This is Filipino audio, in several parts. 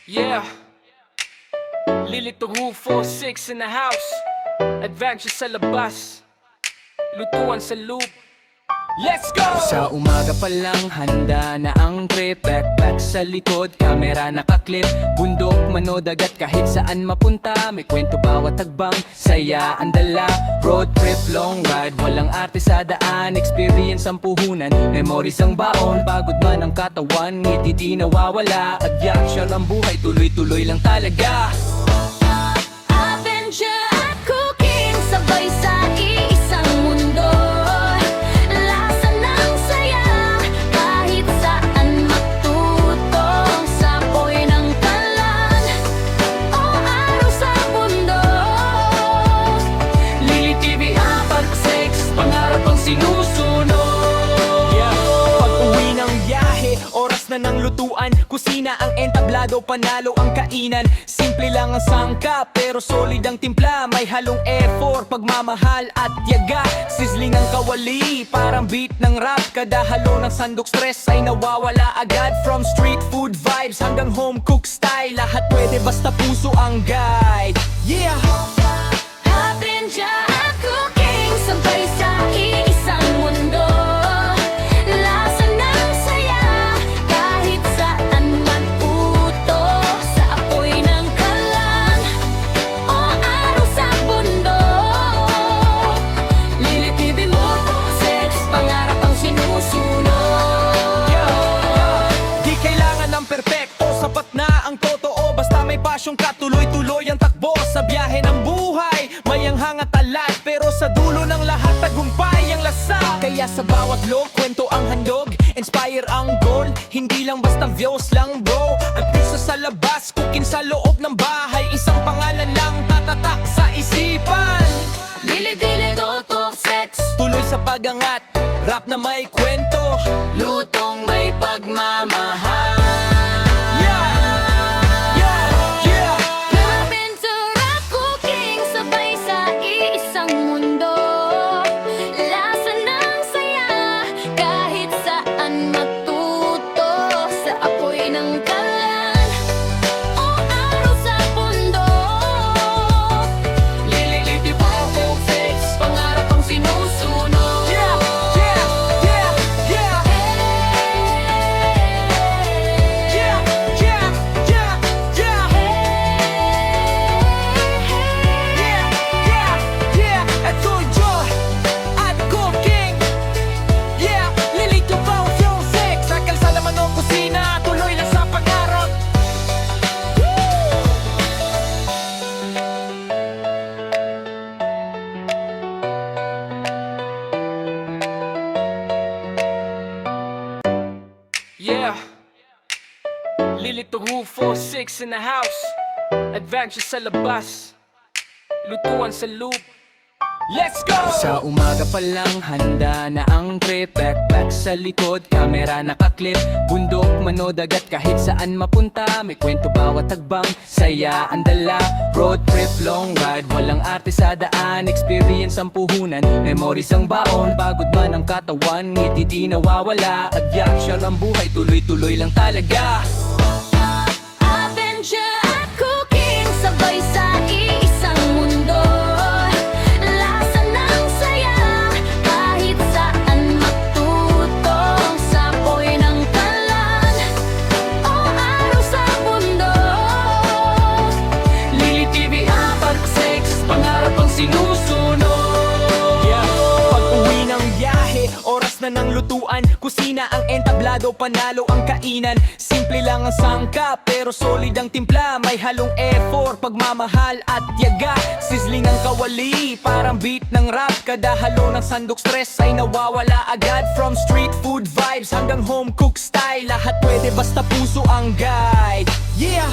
Yeah, Lilito Rufo, 6 in the house. Adventure sa labas, lutuan sa loop. Let's go! Sa umaga pa lang handa na ang trip. Backpack sa likod, camera nakaklip. Bundok, mano, dagat, kahit saan mapunta. May kwento bawat tagbang, saya ang dala. Road trip, long ride, walang arte sa daan. Experience ang puhunan, memories ang baon. Pagod man ang katawan, ngiti di nawawala. Adventure ang buhay, tuloy-tuloy lang talaga. Adventure at cooking, sabay sa iisang mundo. Lasa ng saya, kahit saan matutong. Sapoy ng kalan, o araw sa bundok. Lili TV 4-6, pangarap ang sinusunod. Pag-uwi ng biyahe, oras na ng lutuan. Kusina ang entablado, panalo ang kainan. Simple lang ang sangkap, pero solid ang timpla. May halong effort, pagmamahal at tiyaga. Sizzling ang kawali, parang beat ng rap. Kada halo ng sandok, stress ay nawawala agad. From street food vibes hanggang home cook style, lahat pwede basta puso ang guide. Yeah! Adventure at cooking, sabay sa iisang mundo. Lasa ng saya, kahit saan mag-utos. Sa apoy ng kalan, o araw sa bundok. Lili TV mo, sex, pangarap ang sinusunod. Di kailangan ng perpekto, sapat na ang totoo. Basta may pasyong ka, tuloy-tuloy ang takbo. Sa biyahe ng buhay, may anghang at talat. Pero sa dulo ng lahat, tagumpay ang lasa. Kaya sa bawat log, kwento ang handog. Inspire ang goal, hindi lang basta views lang bro. At piso sa labas, cooking sa loob ng bahay. Isang pangalan lang tatatak sa isipan. Dili-dili, totok, sex, Tuloy sa pagangat, rap na may kwento. lutong may pagmamahal. Adventure at cooking, sabay sa iisang mundo. Lasa ng saya, kahit saan matuto. Sa apoy ng kalan, o araw sa bundok. Lili TV 4-6, pangarap ang sinusunod. Yeah, Lilito Rufo, 6 in the house. Adventure sa labas, lutuan sa loop. Let's go! Sa umaga pa lang handa na ang trip. Backpack sa likod, camera nakaklip. Bundok, mano, dagat, kahit saan mapunta. May kwento bawat tagbang, saya ang dala. Road trip, long ride, walang arte sa daan. Experience ang puhunan, memories ang baon. Pagod man ang katawan, ngiti di nawawala. Adventure ang buhay, tuloy-tuloy lang talaga. Adventure at cooking, sabay sa iisang mundo. Lasa ng saya, kahit saan matutong. Sapoy ng kalan, o araw sa bundok. Lili TV 4-6, pangarap ang sinusunod. Pag-uwi ng biyahe, oras na ng lutuan. Kusina ang entablado, panalo ang kainan. Simple lang ang sangkap, pero solid ang timpla. May halong effort, pagmamahal at tiyaga. Sizzling ang kawali, parang beat ng rap. Kada halo ng sandok, stress ay nawawala agad. From street food vibes hanggang home cook style, lahat pwede basta puso ang guide. Yeah!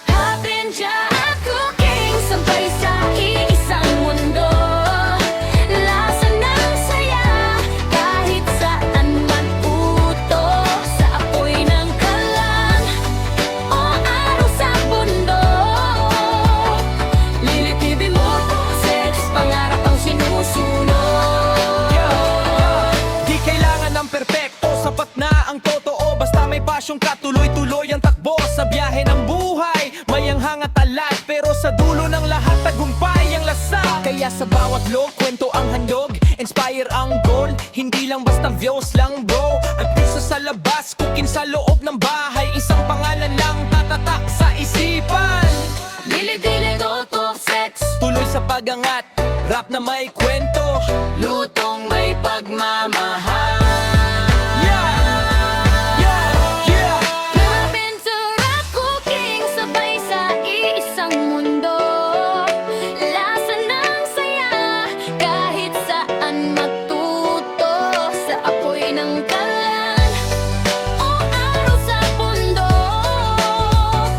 Adventure at cooking, sabay sa iisang mundo. Lasa ng saya, kahit saan mag-utos. Sa apoy ng kalan, o araw sa bundok. Lili TV mo, sex, pangarap ang sinusunod. Di kailangan ng perpekto, sapat na ang totoo. Basta may pasyong ka, tuloy-tuloy ang takbo. Sa biyahe ng buhay, Kaya sa bawat log, kwento ang handog, inspire ang goal, hindi lang basta views lang bro. At piso sa labas, cooking sa loob ng bahay, isang pangalan lang tatatak sa isipan. Dili-dili toto sex, Tuloy sa pagangat, rap na may kwento, lutong may pagmamahal. Adventure cooking, sabay sa iisang mundo. Lasa ng saya, kahit saan matuto. Sa apoy ng kalan, o araw sa bundok.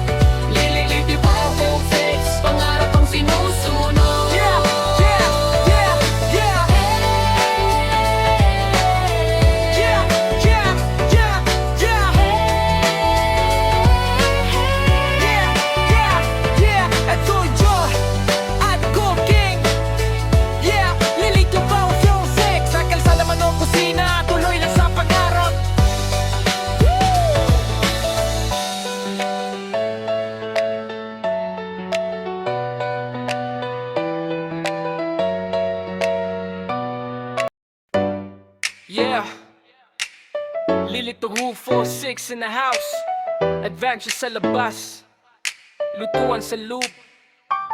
Lililiti po kung sex, pangarap ang sinusunod. Yeah. Lilito Rufo, 6 in the house. Adventure sa labas, lutuan sa loop.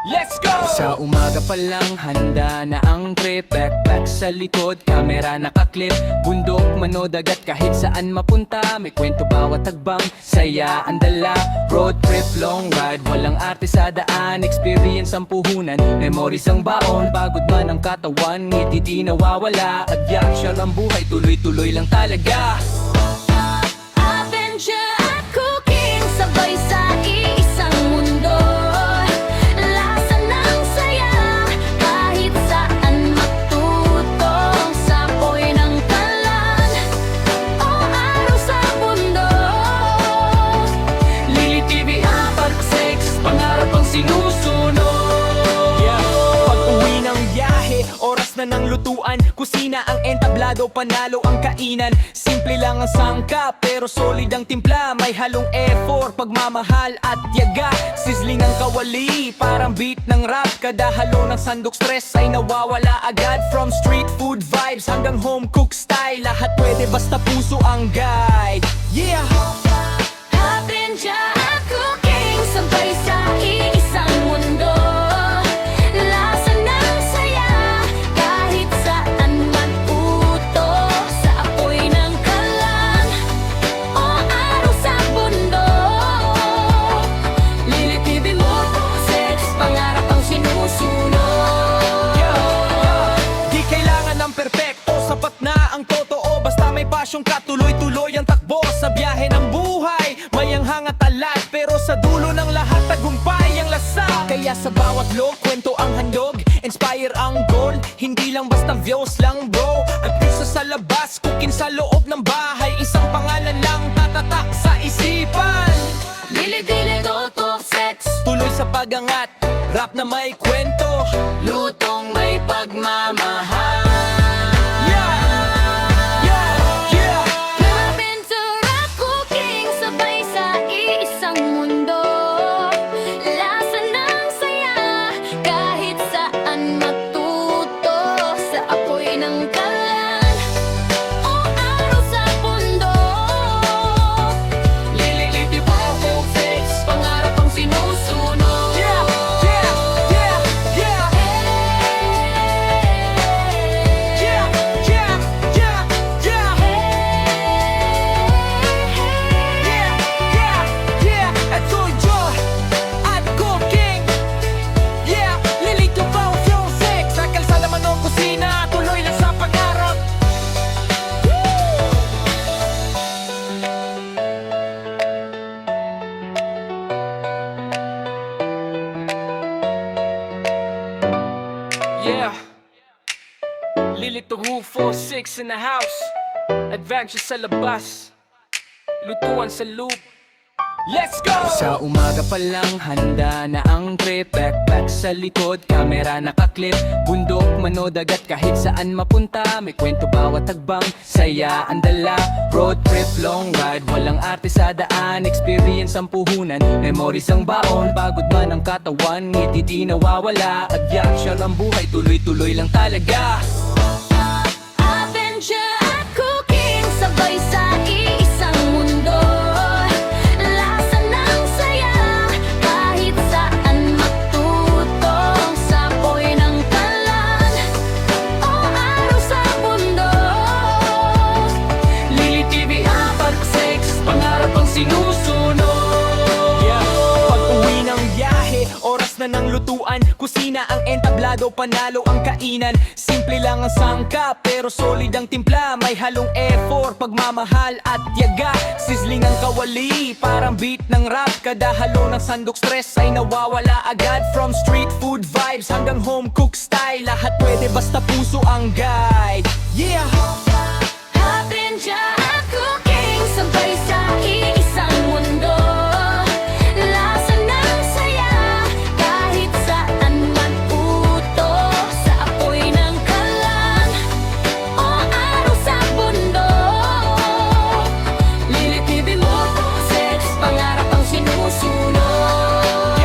Let's go! Sa umaga pa lang handa na ang trip. Backpack sa likod, camera nakaklip. Bundok, mano, dagat, kahit saan mapunta. May kwento bawat tagbang, saya ang dala. Road trip, long ride, walang arte sa daan. Experience ang puhunan, memories ang baon. Pagod man ang katawan, ngiti di nawawala. Adventure ang buhay, tuloy-tuloy lang talaga. Adventure at cooking, sabay sa iisang mundo. Lasa ng saya, kahit saan matuto. Sa apoy ng kalan, o araw sa bundok. Lili TV ang pag-sex, pangarap ang sinusunod. Pag-uwi ng biyahe, oras na ng lutuan. Kusina ang entablado, panalo ang kainan. Simple lang ang sangkap, pero solid ang timpla. May halong effort, pagmamahal at tiyaga. Sizzling ang kawali, parang beat ng rap. Kada halo ng sandok, stress ay nawawala agad. From street food vibes hanggang home cook style, lahat pwede basta puso ang guide. Yeah! Adventure at cooking, sabay sa iisang mundo. Lasa ng saya, kahit saan matuto. Sa apoy ng kalan, o araw sa bundok. Lilitibin mo, sex, pangarap ang sinusunod. Di kailangan ng perpekto, sapat na ang totoo. Basta may pasyong ka, tuloy-tuloy ang takbo. Sa biyahe ng buhay, may anghang at talat, pero sa dulo ng lahat, tagumpay ang lasa. Kaya sa bawat log, kwento ang handog, inspire ang goal, hindi lang basta views lang bro. At piso sa labas, cooking sa loob ng bahay, isang pangalan lang tatatak sa isipan. Dili-dili toto sex, Tuloy sa pagangat, rap na may kwento, lutong may pagmamahal. Adventure at cooking, sabay sa iisang mundo. Lasa ng saya, kahit saan matuto. Sa apoy ng kalan, o araw sa bundok. Lililiti po kung sex, pangarap ang sinusunod. Yeah. Lilito Rufo, 6 in the house. Adventure sa labas, lutuan sa loop. Let's go! Sa umaga pa lang handa na ang trip. Backpack sa likod, camera nakaklip. Bundok, mano, dagat, kahit saan mapunta. May kwento bawat tagbang, saya ang dala. Road trip, long ride, walang arte sa daan. Experience ang puhunan, memories ang baon. Pagod man ang katawan, ngiti di nawawala. Adyaksyon ang buhay, tuloy-tuloy lang talaga. Adventure at cooking, sabay sa iisang mundo. Lasa ng saya, kahit saan matutong. Sapoy ng kalan, o araw sa bundok. Lili TV, Apat Sex, pangarap ang sinusunod. Pag-uwi ng biyahe, oras na ng lutuan. Kusina ang entablado, panalo ang kainan. Simple lang ang sangkap, pero solid ang timpla. May halong effort, pagmamahal at tiyaga. Sizzling ang kawali, parang beat ng rap. Kada halo ng sandok, stress ay nawawala agad. From street food vibes hanggang home cook style, lahat pwede basta puso ang guide. Yeah! Adventure at cooking, sabay sa iisang mundo. Lasa ng saya, kahit saan mag-utos. Sa apoy ng kalan, o araw sa bundok. Lili TV mo, sex, pangarap ang sinusunod.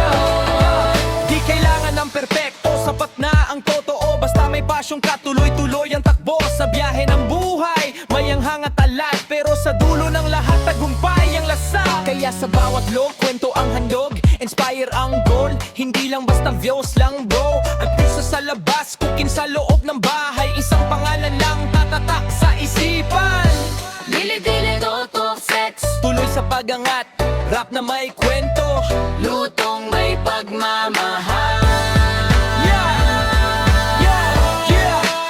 Di kailangan ng perpekto, sapat na ang totoo. Basta may pasyong ka, tuloy-tuloy ang takbo. Sa biyahe ng buhay, may anghang at talat. Pero sa dulo ng lahat, tagumpay ang lasa. Kaya sa bawat log, kwento ang handog. Inspire ang goal, hindi lang basta views lang bro. At puso sa labas, cooking sa loob ng bahay. Isang pangalan lang tatatak sa isipan. Dili-dili, toto, sex, Tuloy sa pagangat, rap na may kwento. lutong may pagmamahal.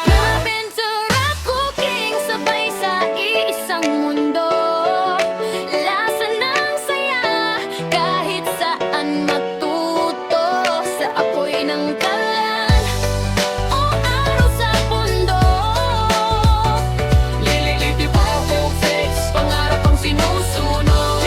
Adventure at cooking, sabay sa iisang mundo. Lasa ng saya, kahit saan matuto. Sa apoy ng kalan, o araw sa bundok. Lili-liti po, sex, pangarap ang sinusunod.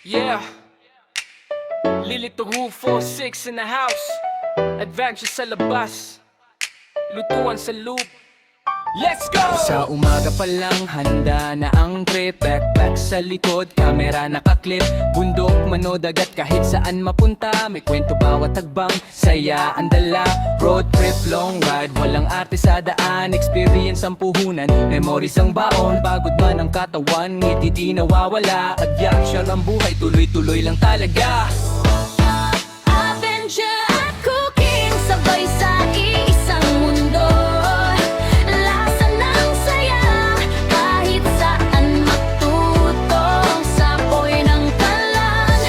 Yeah. Lilito Rufo, 6 in the house. Adventure sa labas, lutuan sa loop. Let's go! Sa umaga pa lang handa na ang trip. Backpack sa likod, camera nakaklip. Bundok, mano, dagat, kahit saan mapunta. May kwento bawat tagbang, saya ang dala. Road trip, long ride, walang arte sa daan. Experience ang puhunan, memories ang baon. Pagod man ang katawan, ngiti di nawawala. Adyaksyon ang buhay, tuloy-tuloy lang talaga. Adventure at cooking, sabay sa iisang mundo. Lasa ng saya, kahit saan matutong. Sapoy ng kalan,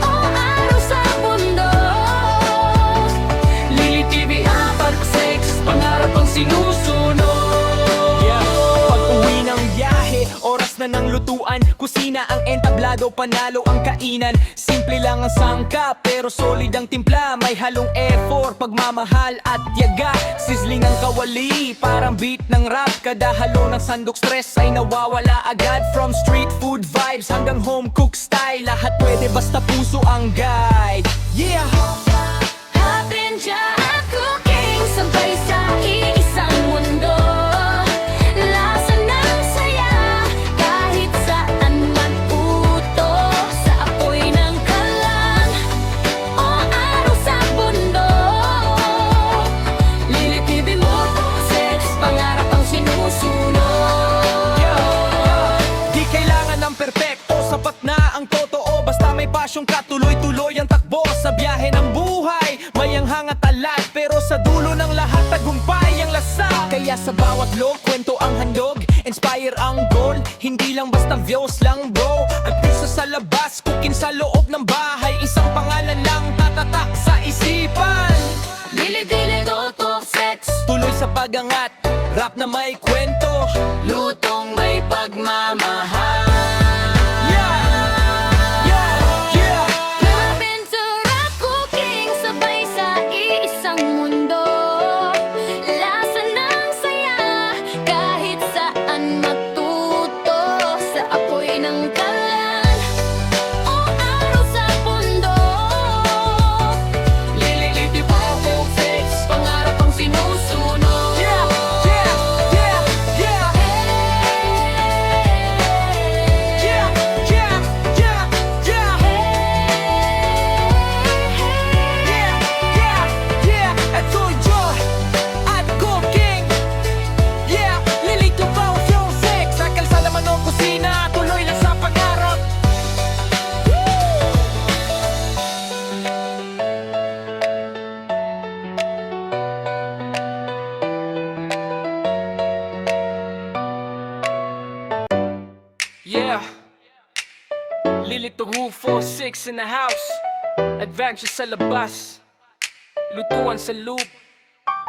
o araw sa bundok. Lili TV, Apat Sex, pangarap ang sinusunod. Pag-uwi ng biyahe, oras na ng lutuan. Kusina ang entablado, panalo ang kainan. Simple lang ang sangkap, pero solid ang timpla. May halong effort, pagmamahal at tiyaga. Sizzling ang kawali, parang beat ng rap. Kada halo ng sandok, stress ay nawawala agad. From street food vibes hanggang home cook style, lahat pwede basta puso ang guide. Yeah! Adventure at cooking, sabay sa iisang mundo. Lasa ng saya, kahit saan mag-utos. Sa apoy ng kalan, o araw sa bundok. Lili TV mo, sex, pangarap ang sinusunod. Di kailangan ng perpekto, sapat na ang totoo. Basta may pasyong ka, tuloy-tuloy ang takbo. Sa biyahe ng buhay, may anghang at talat. goal, hindi lang basta views lang bro. At puso sa labas, cooking sa loob ng bahay. Isang pangalan lang tatatak sa isipan. Dili-dili toto sex, Tuloy sa pagangat, rap na may kwento. lutong may pagmamahal. Love sarap cooking, sabay sa iisang mundo. Lasa ng saya, kahit saan matuto. Sa apoy ng kalan, o araw sa bundok. Lililiti po po fix, pangarap ang sinusunod. Yeah. Lilito Rufo, 6 in the house. Adventure sa labas, lutuan sa loop.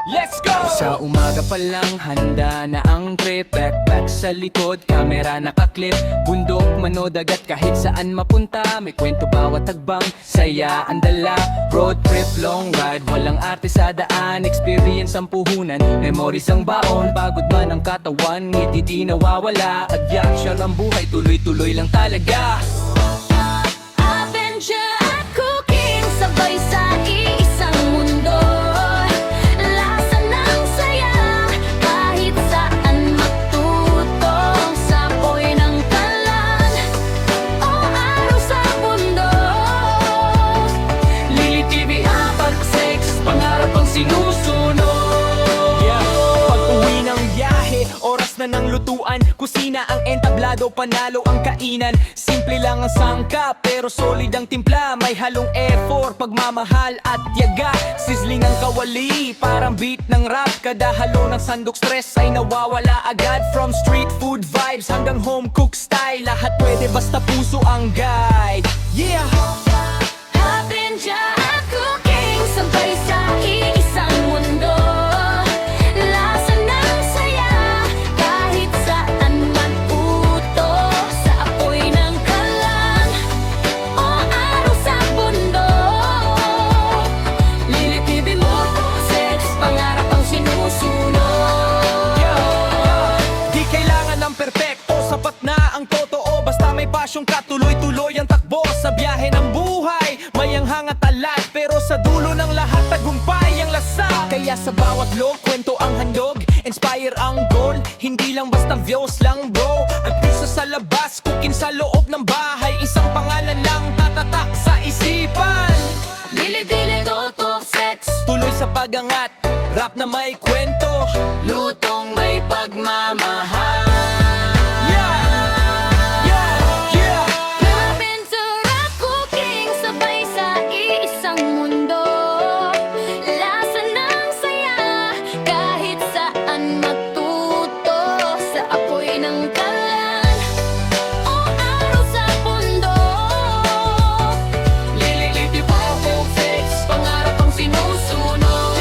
Let's go! Sa umaga pa lang handa na ang trip. Backpack sa likod, camera nakaklip. Bundok, mano, dagat, kahit saan mapunta. May kwento bawat tagbang, saya ang dala. Road trip, long ride, walang arte sa daan. Experience ang puhunan, memories ang baon. Pagod man ang katawan, ngiti di nawawala. Adventure ang buhay, tuloy-tuloy lang talaga. Adventure at cooking, sabay sa iisang mundo. Lasa ng saya, kahit saan matuto. Sa apoy ng kalan, o araw sa bundok. Lili TV apat, sex, pangarap ang sinusunod. Pag uwi ng biyahe, oras na ng lutuan. Kusina ang entablado, panalo ang kainan. Simple lang ang sangkap, pero solid ang timpla. May halong effort, pagmamahal at tiyaga. Sizzling ang kawali, parang beat ng rap. Kada halo ng sandok stress ay nawawala agad. From street food vibes hanggang home cook style, lahat pwede basta puso ang guide. Yeah! Adventure at cooking, sabay sa iisang mundo. Lasa ng saya, kahit saan matuto. Sa apoy ng kalan, o araw sa bundok. Lilitibin mo, sex, pangarap ang sinusunod. Di kailangan ng perpekto, sapat na ang totoo. Basta may pasyong ka, tuloy-tuloy ang takbo. Sa biyahe ng buhay, may anghang at talat. Pero sa dulo ng lahat, tagumpay ang lasa. Kaya sa bawat log, kwento ang handog. Inspire ang goal, hindi lang basta views lang bro. At puso sa labas, cooking sa loob ng bahay. Isang pangalan lang tatatak sa isipan. Dili-dili toto sex, Tuloy sa pagangat, rap na may kwento. lutong may pagmamahal. Love sarap cooking, sabay sa iisang mundo. Lasa ng saya, kahit saan matuto. Sa apoy ng kalan, o araw sa bundok. Lililiti po po fix, pangarap ang sinusunod.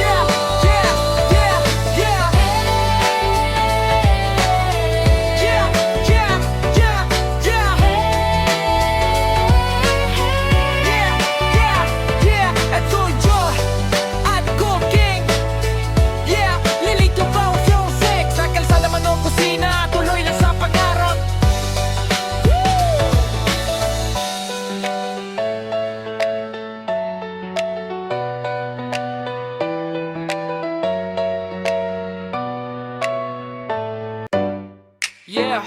Yeah.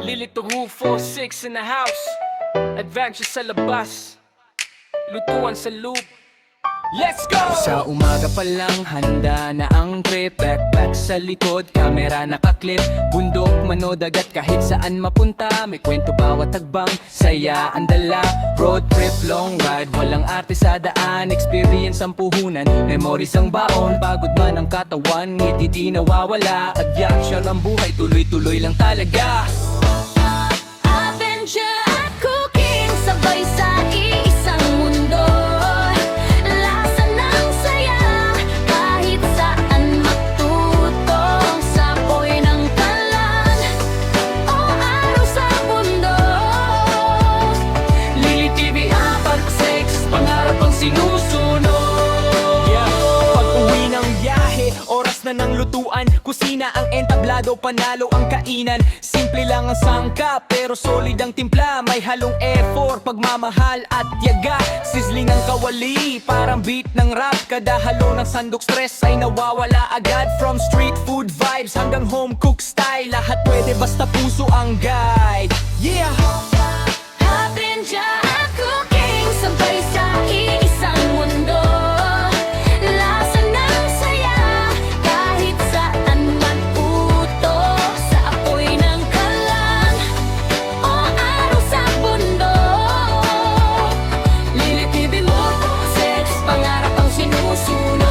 Lilito Rufo, 6 in the house. Adventure sa labas, lutuan sa loop. Let's go! Sa umaga pa lang handa na ang trip. Backpack sa likod, camera nakaklip. Bundok, manood agad kahit saan mapunta. May kwento bawat tagbang, saya ang dala. Road trip, long ride, walang arte sa daan. Experience ang puhunan, memories ang baon. Pagod man ang katawan, ngiti di nawawala. Adventure ang buhay, tuloy-tuloy lang talaga. Adventure at cooking, sabay sa iisang mundo. Lasa ng saya, kahit saan matutong. Sapoy ng kalan, o araw sa bundok. Lili TV, Apart 6, pangarap ang sinusunod. Pag-uwi ng biyahe, oras na ng lutuan. Kusina ang entablado, panalo ang kainan. Simple lang ang sangkap, pero solid ang timpla. May halong effort, pagmamahal at tiyaga. Sizzling ang kawali, parang beat ng rap. Kada halo ng sandok stress ay nawawala agad. From street food vibes hanggang home cook style, lahat pwede basta puso ang guide. Yeah! Adventure at cooking, sabay sa iisang mundo. Lasa ng saya, kahit saan mag-utok. Sa apoy ng kalan, o araw sa bundok. Lili TV mo, sex, pangarap ang sinusunod.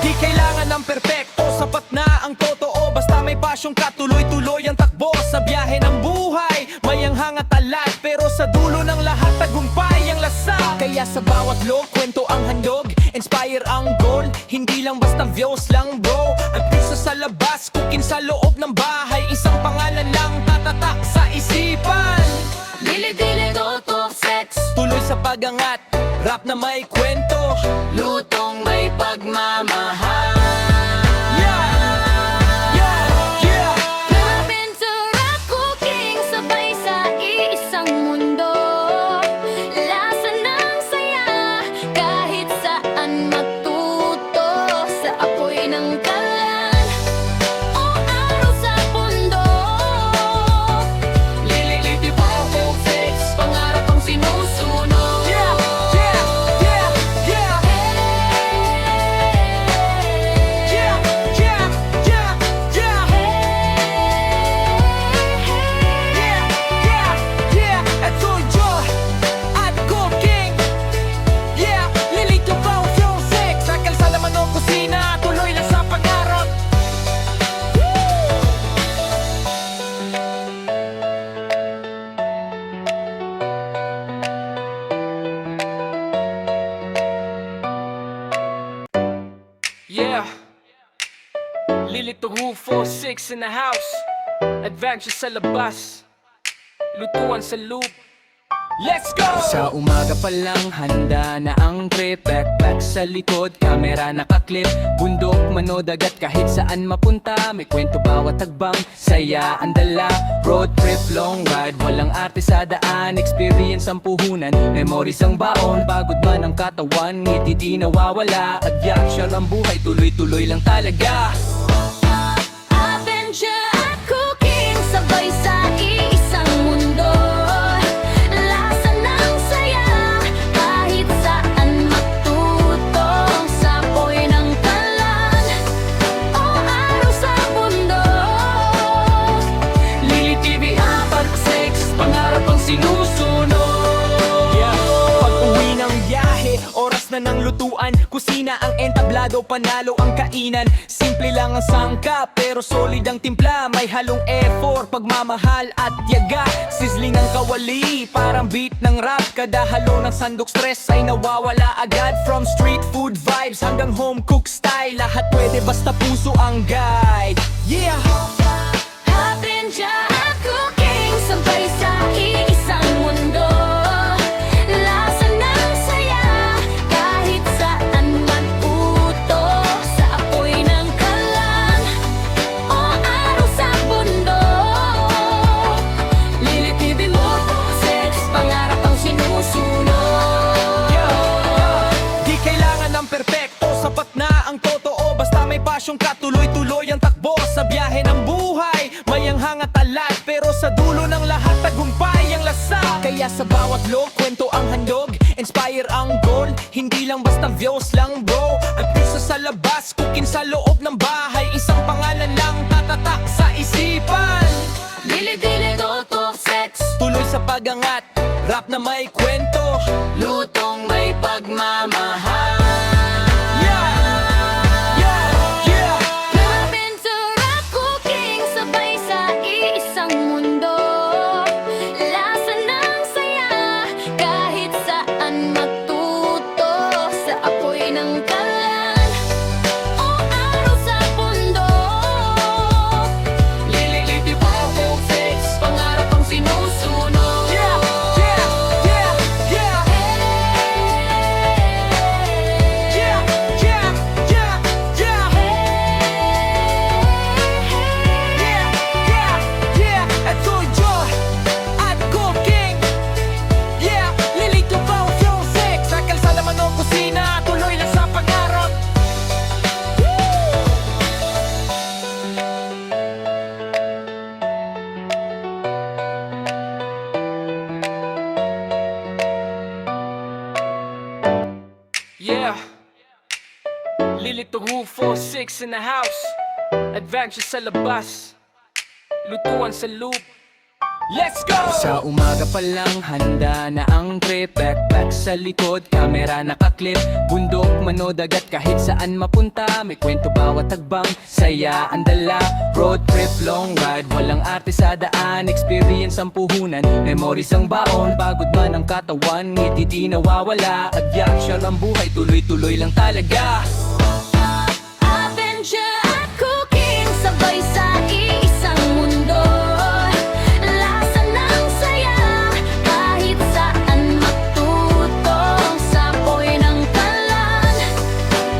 Di kailangan ng perpekto, sapat na ang totoo. Basta may pasyong ka, tuloy-tuloy ang takbo. Sa biyahe ng buhay, may ang hangat talat. Pero sa dulo ng lahat, tagumpay ang lasa. Kaya sa bawat log, kwento ang handog. Inspire ang goal, hindi lang basta views lang bro. Ang piso sa labas, cooking sa loob ng bahay. Isang pangalan lang tatatak sa isipan. Dili-dili, totok, sex, Tuloy sa pagangat, rap na may kwento. lutong may pagmamahal. Adventure at cooking, sabay sa iisang mundo. Lasa ng saya, kahit saan matuto. Sa apoy ng kalan, o araw sa bundok. Lili-liti po, sex, pangarap ang sinusunod. Yeah. Lili Tuhu 4-6 in the house. Adventure sa labas, lutuan sa loop. Let's go! Sa umaga pa lang, handa na ang trip. Backpack sa likod, camera nakaklip. Bundok, manood agad kahit saan mapunta. May kwento bawat tagbang, saya ang dala. Road trip, long ride, walang arte sa daan. Experience ang puhunan, memories ang baon. Pagod man ang katawan, ngiti di nawawala. Adventure ang buhay, tuloy-tuloy lang talaga. Adventure at cooking, sabay sa iisang mundo. Lasa ng saya, kahit saan matutong. Sapoy ng kalan, o araw sa bundok. Lili TV, Apart 6, pangarap ang sinusunod. Pag-uwi ng biyahe, oras na ng lutuan. Kusina ang entablado, panalo ang kainan. Simple lang ang sangkap, pero solid ang timpla. May halong effort, pagmamahal at tiyaga. Sizzling ang kawali, parang beat ng rap. Kada halo ng sandok stress ay nawawala agad. From street food vibes hanggang home cook style, lahat pwede basta puso ang guide. Yeah! Adventure at cooking, sabay sa iisang mundo. Lasa ng saya, kahit saan mag-utok. Sa apoy ng kalan, o araw sa bundok. Lili TV mo, sex, pangarap ang sinusunod. Di kailangan ng perpekto, sapat na ang totoo. Basta may pasyong ka, tuloy-tuloy ang takbo. Sa biyahe ng buhay, may ang hangat talat. Pero sa dulo ng lahat, tagumpay ang lasa. Kaya sa bawat log, kwento ang handog. Inspire ang goal, hindi lang basta views lang bro. Ang piso sa labas, cooking sa loob ng bahay. Isang pangalan lang tatatak sa pagangat, rap na may kwento, Lutong may pagmamahal. Lapin sarap cooking, sabay sa iisang mundo. Lasa ng saya, kahit saan matuto. Sa apoy ng kalan, o araw sa bundok. Lililiti po kung sex, pangarap ang sinusunod. Yeah. Lilito Rufo, 6 in the house. Adventure sa labas. Lutuan sa loop. Let's go! Sa umaga pa lang handa na ang trip. Backpack sa likod, kamera nakaklip. Bundok, mano, dagat, kahit saan mapunta. May kwento bawat tagbang, saya ang dala. Road trip, long ride, walang arte sa daan. Experience ang puhunan, memories ang baon. Pagod man ang katawan, ngiti di nawawala. Adventure ang buhay, tuloy-tuloy lang talaga. Adventure at cooking, sabay sa iisang mundo. Lasa ng saya, kahit saan matuto. Sa apoy ng kalan,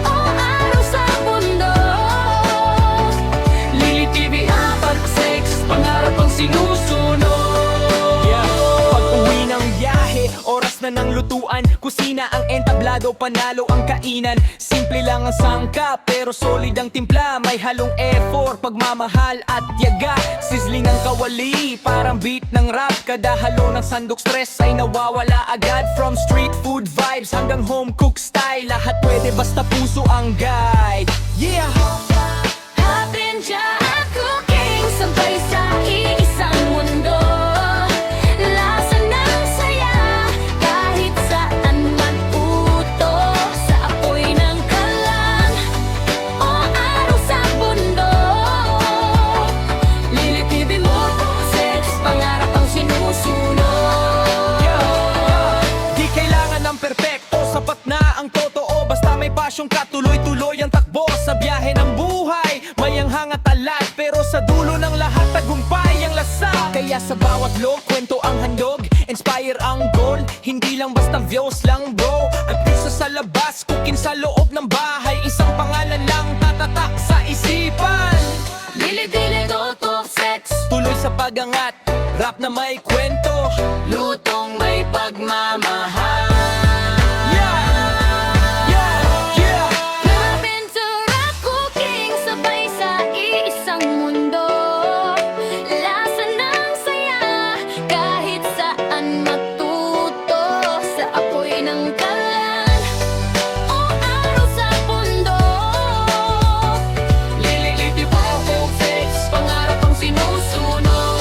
o araw sa bundok. Lili TV apat, sex, pangarap ang sinusunod. Pag-uwi ng biyahe, oras na ng lutuan. Kusina ang entablado, panalo ang kainan. Simple lang ang sangkap, pero solid ang timpla. May halong effort, pagmamahal at tiyaga. Sizzling ng kawali, parang beat ng rap. Kada halo ng sandok, stress ay nawawala agad. From street food vibes hanggang home cook style, lahat pwede basta puso ang guide. Yeah! Adventure at cooking, sabay sa iisang mundo. Lasa ng saya, kahit saan matuto. Sa apoy ng kalan, o araw sa bundok. Lilitibin mo, sex, pangarap ang sinusunod. Di kailangan ng perpekto, sapat na ang totoo. Basta may pasyong ka, tuloy-tuloy ang takbo. Sa biyahe ng buhay, may ang hangat talat. Pero sa dulo ng lahat, tagumpay ang lasa. Kaya sa bawat log, kwento ang handog. Inspire ang goal, hindi lang basta views lang bro. Ang piso sa labas, cooking sa loob ng bahay. Isang pangalan lang tatatak sa isipan. Dili-dili, totok, sex, Tuloy sa pagangat, rap na may kwento. lutong may pagmamahal. Lapin sarap cooking, sabay sa iisang mundo. Lasa ng saya, kahit saan matuto. Sa apoy ng kalan, o araw sa bundok. Lililiti po kung sex, pangarap ang sinusunod.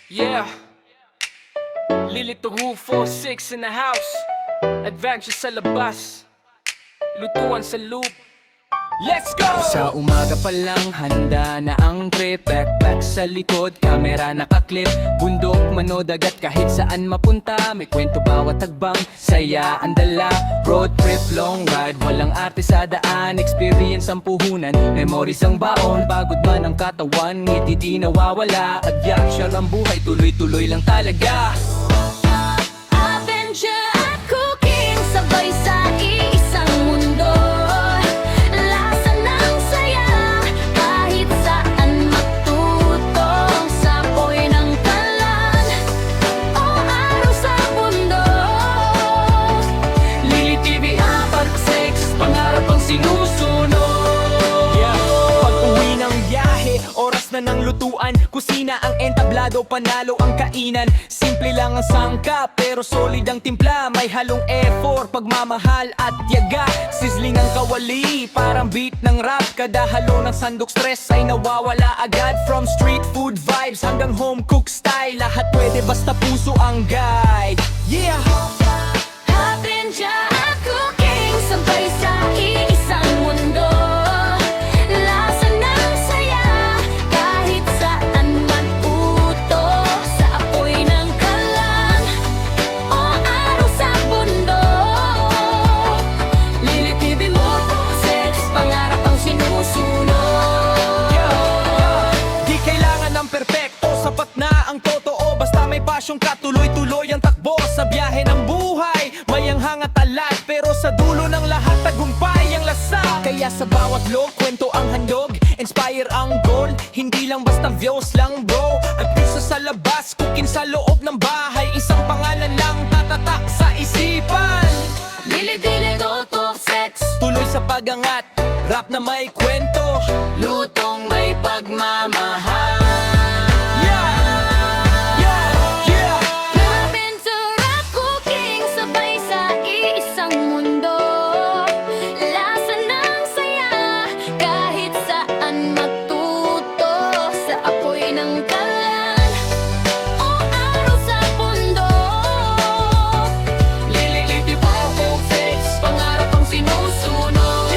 Yeah. Lilito Rufo, 6 in the house. Adventure sa labas. Lutuan sa loop. Let's go! Sa umaga pa lang handa na ang trip. Backpack sa likod, kamera nakaklip. Bundok, mano, dagat, kahit saan mapunta. May kwento bawat tagbang, saya ang dala. Road trip, long ride, walang arte sa daan. Experience ang puhunan, memories ang baon. Pagod man ang katawan, ngiti di nawawala. Adventure ang buhay, tuloy-tuloy lang talaga. Adventure at cooking, sabay sa iisang mundo. Lasa ng saya, kahit saan matuto. na ng lutuan, kusina ang entablado, panalo ang kainan. Simple lang ang sangka, pero solid ang timpla. May halong effort, pagmamahal at tiyaga. Sizzling ang kawali, parang beat ng rap. Kada halo ng sandok stress ay nawawala agad. From street food vibes hanggang home cook style, lahat pwede basta puso ang guide. Yeah! Avenja at cooking, sabay sa iisang mundo. Lasa ng saya, kahit saan man utos. Sa apoy ng kalan, o araw sa bundok. Lilitibin mo, sex, pangarap ang sinusunod. Di kailangan ng perpekto, sapat na ang totoo. Basta may pasyong ka, tuloy-tuloy ang takbo. Sa biyahe ng buhay, may anghang at talat, pero sa dulo ng lahat, tagumpay ang lasa. Kaya sa bawat log, kwento ang handog, inspire ang goal. Hindi lang basta views lang bro. At piso sa labas, cooking sa loob ng bahay. Isang pangalan lang tatatak sa isipan. Dili-dili, totok, sex, Tuloy sa pagangat, rap na may kwento. lutong may pagmamahal. Adventure at cooking, sabay sa iisang mundo. Lasa ng saya, kahit saan matuto. Sa apoy ng kalan, o araw sa bundok. Lililiti po, sex, pangarap ang sinusunod.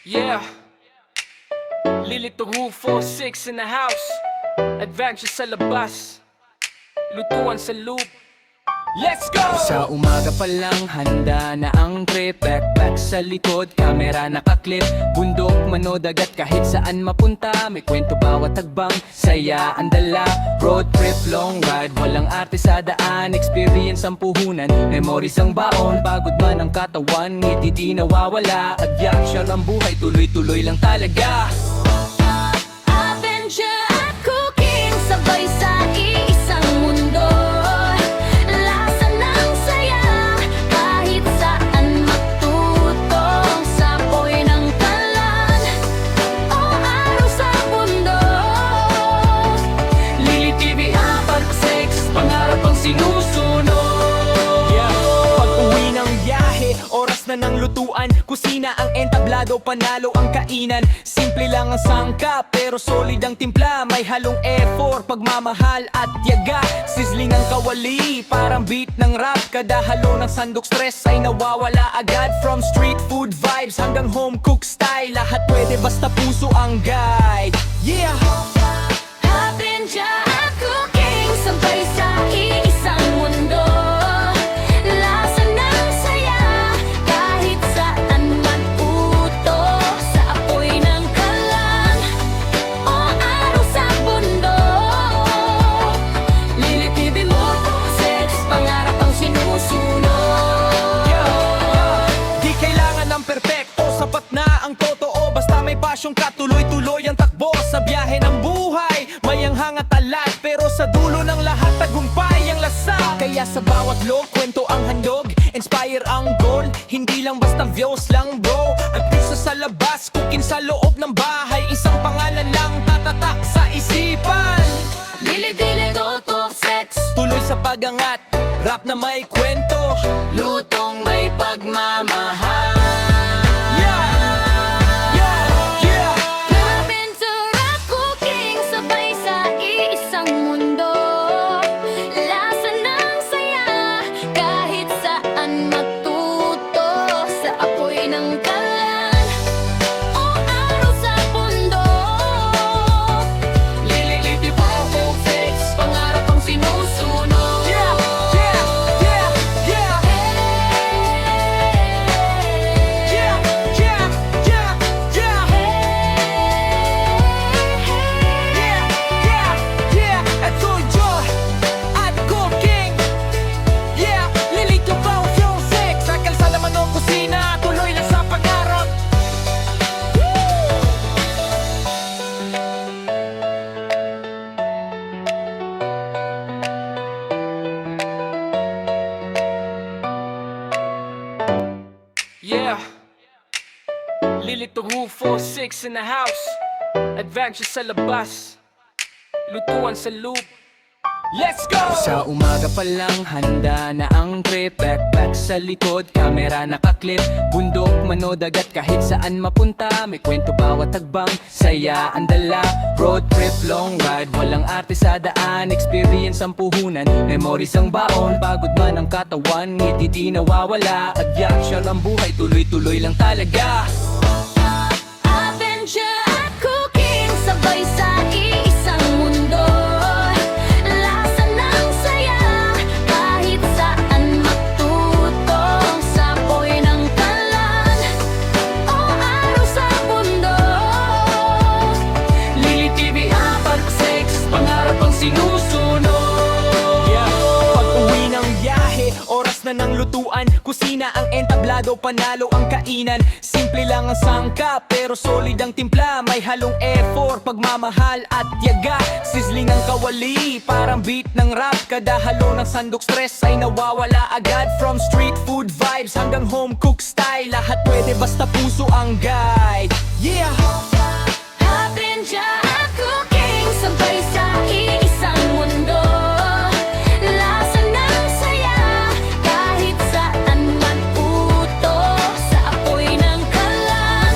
Yeah. Lilito Rufo, 6 in the house. Adventure sa labas, lutuan sa loop. Let's go! Sa umaga pa lang handa na ang trip. Backpack sa likod, camera nakaklip. Bundok, mano, dagat, kahit saan mapunta. May kwento bawat tagbang, saya ang dala. Road trip, long ride, walang arte sa daan. Experience ang puhunan, memories ang baon. Pagod man ang katawan, ngiti di nawawala. Action ang buhay, tuloy-tuloy lang talaga. Adventure at cooking, sabay sa iisang mundo. Lasa ng saya, kahit saan matutong. Sa apoy ng kalan, o araw sa bundok. Lilitibi ang pag-sex, pangarap ang sinusunod. Pag-uwi ng biyahe, oras na ng lutuan, kusina ang entablado, panalo ang kainan. Simple lang ang sangka, pero solid ang timpla. May halong effort, pagmamahal at tiyaga. Sizzling ang kawali, parang beat ng rap. Kada halo ng sandok stress ay nawawala agad. From street food vibes hanggang home cook style, lahat pwede basta puso ang guide. Yeah! Adventure at cooking, sabay sa iisang mundo. Lasa ng saya, kahit saan man utos. Sa apoy ng kalan, o araw sa bundok. Lilitibin mo, sex, pangarap ang sinusunod. Di kailangan ng perpekto, sapat na ang totoo. Basta may pasyong ka, tuloy-tuloy ang takbo. Sa biyahe ng buhay, may anghang at talat, pero sa dulo ng lahat, tagumpay ang lasa. Kaya sa bawat log, kwento ang handog, inspire ang goal. Hindi lang basta views lang bro. Ang piso sa labas, cooking sa loob ng bahay. Isang pangalan lang tatatak sa isipan. Dili-dili, totok, sex, Tuloy sa pagangat, rap na may kwento. lutong may pagmamahal. Adventure at cooking, sabay sa iisang mundo. Lasa ng saya, kahit saan matuto. Sa apoy ng kalan, o araw sa bundok. Lililiti po, sex, pangarap ang sinusunod. Yeah. Lilito Rufo, 6 in the house. Adventure sa labas, lutuan sa loop. Let's go! Sa umaga pa lang handa na ang trip. Backpack sa likod, kamera nakaklip. Bundok, mano, dagat, kahit saan mapunta. May kwento bawat tagbang, saya ang dala. Road trip, long ride, walang arte sa daan. Experience ang puhunan, memories ang baon. Pagod man ang katawan, ngiti di nawawala. Adventure ang buhay, tuloy-tuloy lang talaga. Adventure at cooking, sabay sa iisang mundo. Lasa ng saya, kahit saan matutong. Sapoy ng kalan, o araw sa bundok. Lili TV, 4-6, pangarap ang sinusunod. Pag-uwi ng biyahe, oras na ng lutuan. Kusina ang entablado, panalo ang kainan. Simple lang ang sangkap, pero solid ang timpla. May halong effort, pagmamahal at tiyaga. Sizzling ang kawali, parang beat ng rap. Kada halo ng sandok stress ay nawawala agad. From street food vibes hanggang home cook style, lahat pwede basta puso ang guide. Yeah! Adventure at cooking, sabay sa iisang mundo. Lasa ng saya, kahit saan man utos. Sa apoy ng kalan,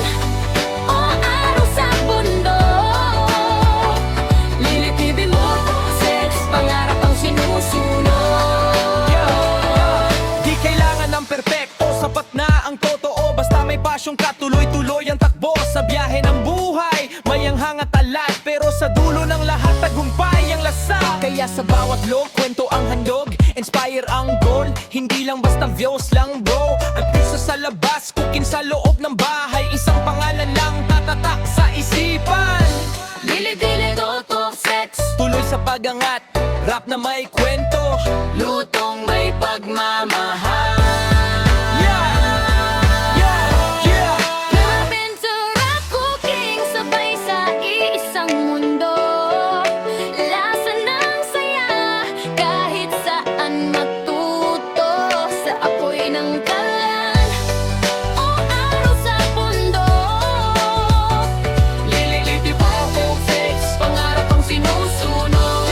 o araw sa bundok. Lilitibin mo, sex, pangarap ang sinusunod. Di kailangan ng perpekto, sapat na ang totoo. Basta may pasyong ka, tuloy-tuloy ang takbo. Sa biyahe ng buhay, may ang hangat talat, pero sa dulo ng lahat, tagumpay ang lasa. Kaya sa bawat log, kwento ang handog, inspire ang goal. Hindi lang basta views lang bro. Ang piso sa labas, cooking sa loob ng bahay. Isang pangalan lang tatatak sa isipan. Dili-dili, toto, sex, Tuloy sa pagangat, rap na may kwento. lutong may pagmamahal. Adventure at cooking, sabay sa iisang mundo. Lasa ng saya, kahit saan matuto. Sa apoy ng kalan, o araw sa bundok. Lililiti po kung sex, pangarap ang sinusunod.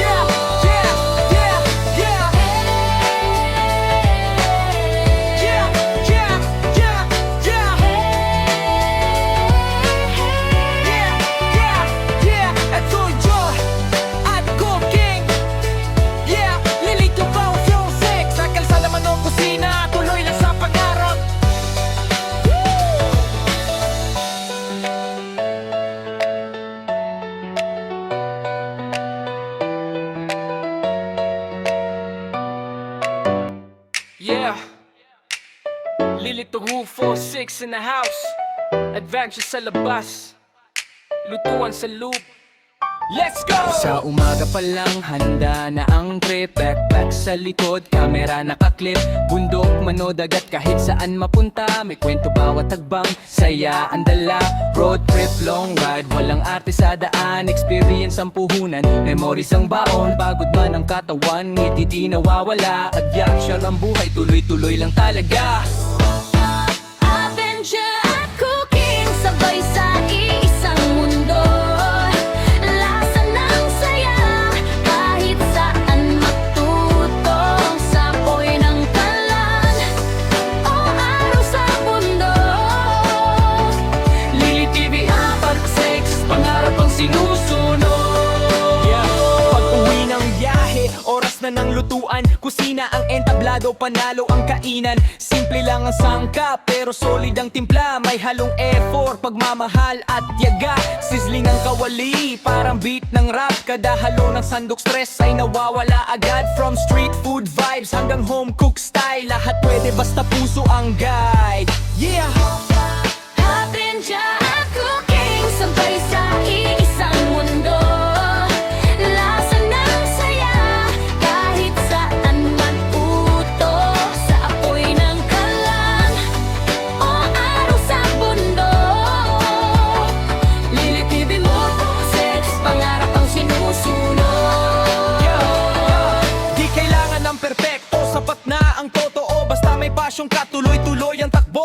Yeah. Lilito Rufo, 6 in the house. Adventure sa labas, lutuan sa loop. Let's go! Sa umaga pa lang handa na ang trip. Backpack sa likod, kamera nakaklip. Bundok, mano, dagat, kahit saan mapunta. May kwento bawat tagbang, saya ang dala. Road trip, long ride, walang arte sa daan. Experience ang puhunan, memories ang baon. Pagod man ang katawan, ngiti di nawawala. Adventure ang buhay, tuloy-tuloy lang talaga. Adventure at cooking, sabay sa iisang mundo. Lasa ng saya, kahit saan matutong. Sapoy ng kalan, o araw sa bundok. Lili TV, 4-6, pangarap ang sinusunod. Pag-uwi ng biyahe, oras na ng lutuan. Kusina ang entablado, panalo ang kainan. Simple lang ang sangkap, pero solid ang timpla. May halong effort, pagmamahal at tiyaga. Sizzling ang kawali, parang beat ng rap. Kada halo ng sandok stress ay nawawala agad. From street food vibes hanggang home cook style, lahat pwede basta puso ang guide. Yeah! Adventure at cooking, sabay sa iisang mundo. Lasa ng saya, kahit saan man utos. Sa apoy ng kalan, o araw sa bundok. Lilitibin mo, sex, pangarap ang sinusunod. Di kailangan ng perpekto, sapat na ang totoo. Basta may pasyong ka, tuloy-tuloy ang takbo.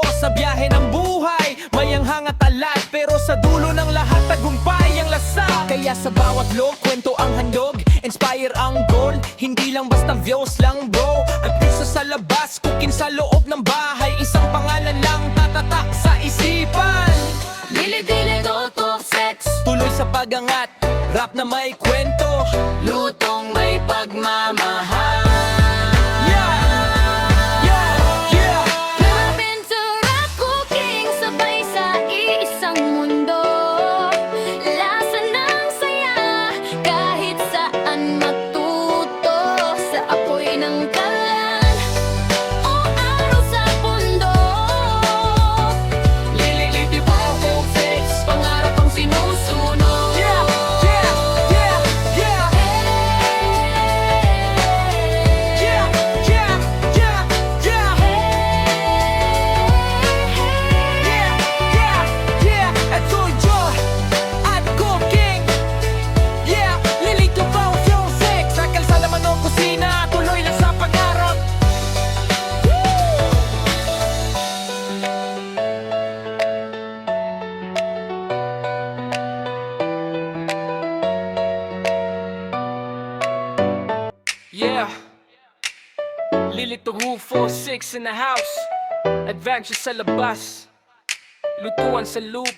bawat log, kwento ang handog, inspire ang goal. Hindi lang basta views lang bro. At piso sa labas, cooking sa loob ng bahay. Isang pangalan lang tatatak sa isipan. Dili-dili, toto, sex. Tuloy sa pagangat, rap na may kwento. Lutong may pagmamahal. Aventura cooking, sabay sa iisang mundo. Lasa ng saya, kahit saan matuto. Sa apoy ng kalan, o araw sa bundok. Lililiti po, sex, pangarap ang sinusunod. Yeah. Lilito Rufo, 6 in the house. Adventure sa labas. Lutuan sa loop.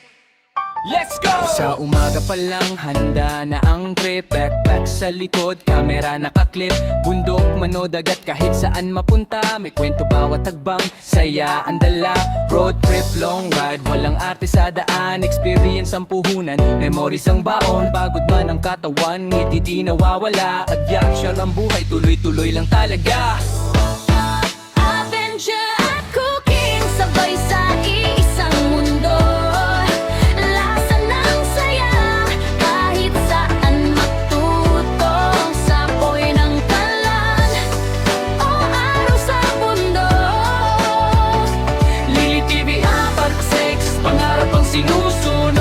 Let's go! Sa umaga pa lang handa na ang trip. Backpack sa likod, camera nakaklip. Bundok, mano, dagat, kahit saan mapunta. May kwento bawat tagbang, saya ang dala. Road trip, long ride, walang arte sa daan. Experience ang puhunan, memories ang baon. Pagod man ang katawan, ngiti di nawawala. Action ang buhay, tuloy-tuloy lang talaga. Adventure at cooking, sabay sa iisang mundo. Lasa ng saya, kahit saan matuto. Sa apoy ng kalan, o araw sa bundok. Lili TV apat, sex, pangarap ang sinusunod.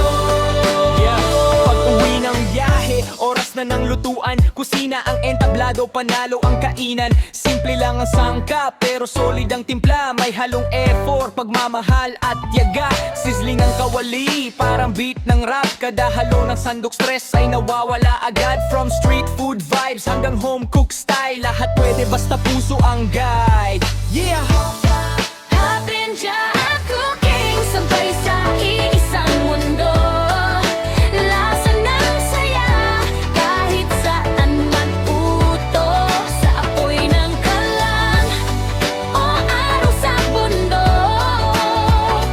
Pag-uwi ng biyahe, oras na ng lutuan. Kusina ang entablado, panalo ang kainan. Simple lang ang sangkap, pero solid ang timpla. May halong effort, pagmamahal at tiyaga. Sizzling ang kawali, parang beat ng rap. Kada halo ng sandok, stress ay nawawala agad. From street food vibes hanggang home cook style, lahat pwede basta puso ang guide. Yeah! Adventure at cooking, sabay sa iisang mundo. Lasa ng saya, kahit saan matuto. Sa apoy ng kalan, o araw sa bundok.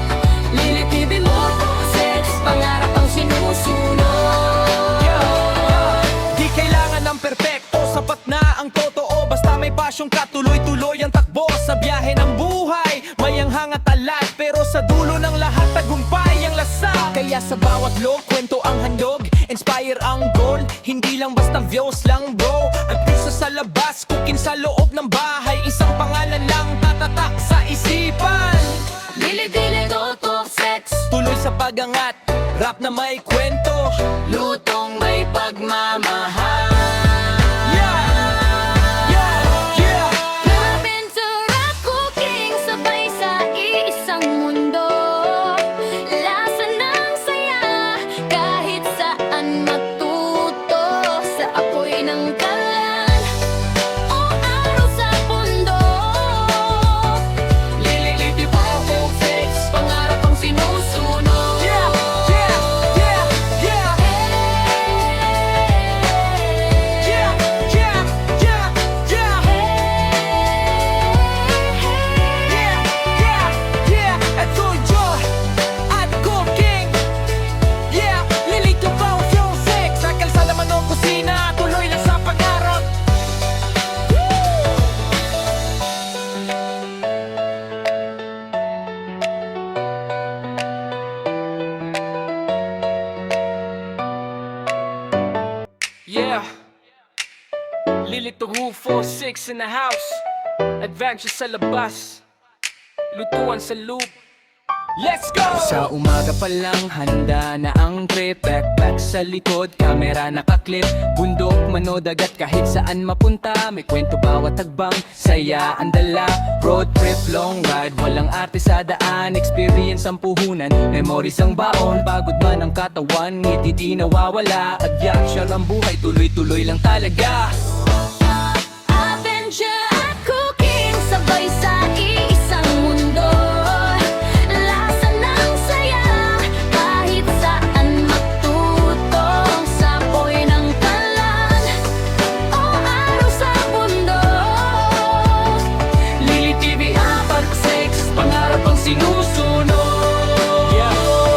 Lilitibin mo, sex, pangarap ang sinusunod. Di kailangan ng perpekto, sapat na ang totoo. Basta may pasyong ka, tuloy-tuloy ang takbo. Sa biyahe ng buhay, may anghang at talat. Pero sa dulo ng lahat, tagumpay ang lasa. Kaya sa bawat log, kwento ang handog, inspire ang goal. Hindi lang basta views lang bro. At piso sa labas, cooking sa loob ng bahay. Isang pangalan lang tatatak sa isipan. Dili-dili, toto, sex. Tuloy sa pagangat, rap na may kwento. Lutong may pagmamahal. Aventura cooking, sabay sa iisang mundo. Lasa ng saya, kahit saan matuto. Sa apoy ng kalan, o araw sa bundok. Lililiti po, sex, pangarap ang sinusunod. Yeah. Lilito Rufo, 6 in the house. Adventure sa labas. Lutuan sa loop. Let's go! Sa umaga pa lang handa na ang trip. Backpack sa likod, kamera nakaklip. Bundok, mano, dagat, kahit saan mapunta. May kwento bawat tagbang, saya ang dala. Road trip, long ride, walang arte sa daan. Experience ang puhunan, memories ang baon. Pagod man ang katawan, ngiti di nawawala. Agyak siya ang buhay, tuloy-tuloy lang talaga. Adventure at cooking, sabay sa iisang mundo. Lasa ng saya, kahit saan magtutong. Sapoy ng talan, o araw sa bundok. Lili TV, apat, sex, pangarap ang sinusunod.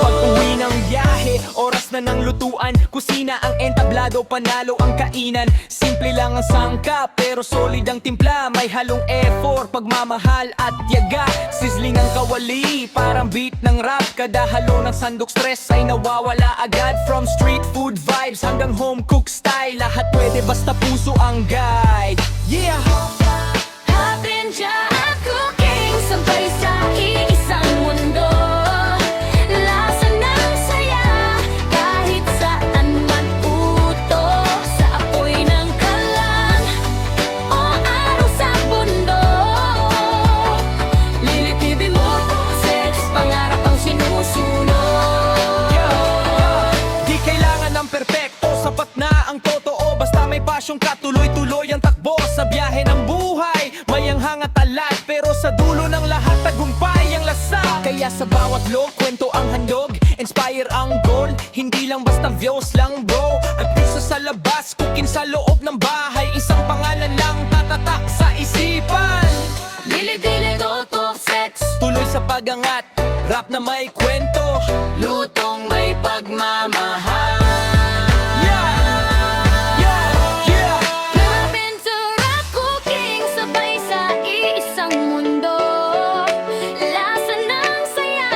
Pag-uwi ng biyahe, oras na ng lutuan. Kusina ang entablado, panalo ang kainan. Simple lang ang sangkap, pero solid ang timpla. May halong effort, pagmamahal at tiyaga. Sizzling ang kawali, parang beat ng rap. Kada halo ng sandok, stress ay nawawala agad. From street food vibes hanggang home cook style, lahat pwede basta puso ang guide. Yeah! Adventure at cooking, sabay sa iisang mundo. Lasa ng saya, kahit saan mag-utos. Sa apoy ng kalan, o araw sa bundok. Lilitibin mo, sex, pangarap ang sinusunod. Di kailangan ng perpekto, sapat na ang totoo. Basta may pasyong ka, tuloy-tuloy ang takbo. Sa biyahe ng buhay, may anghang at talat. Pero sa dulo ng lahat, tagumpay ang lasa. Kaya sa bawat log, kwento ang handog. Inspire ang goal, hindi lang basta views lang bro. At piso sa labas, cooking sa loob ng bahay. Isang pangalan lang tatatak sa isipan. Dili-dili, toto, sex, Tuloy sa pagangat, rap na may kwento. lutong may pagmamahal. Adventure at cooking, sabay sa iisang mundo. Lasa ng saya,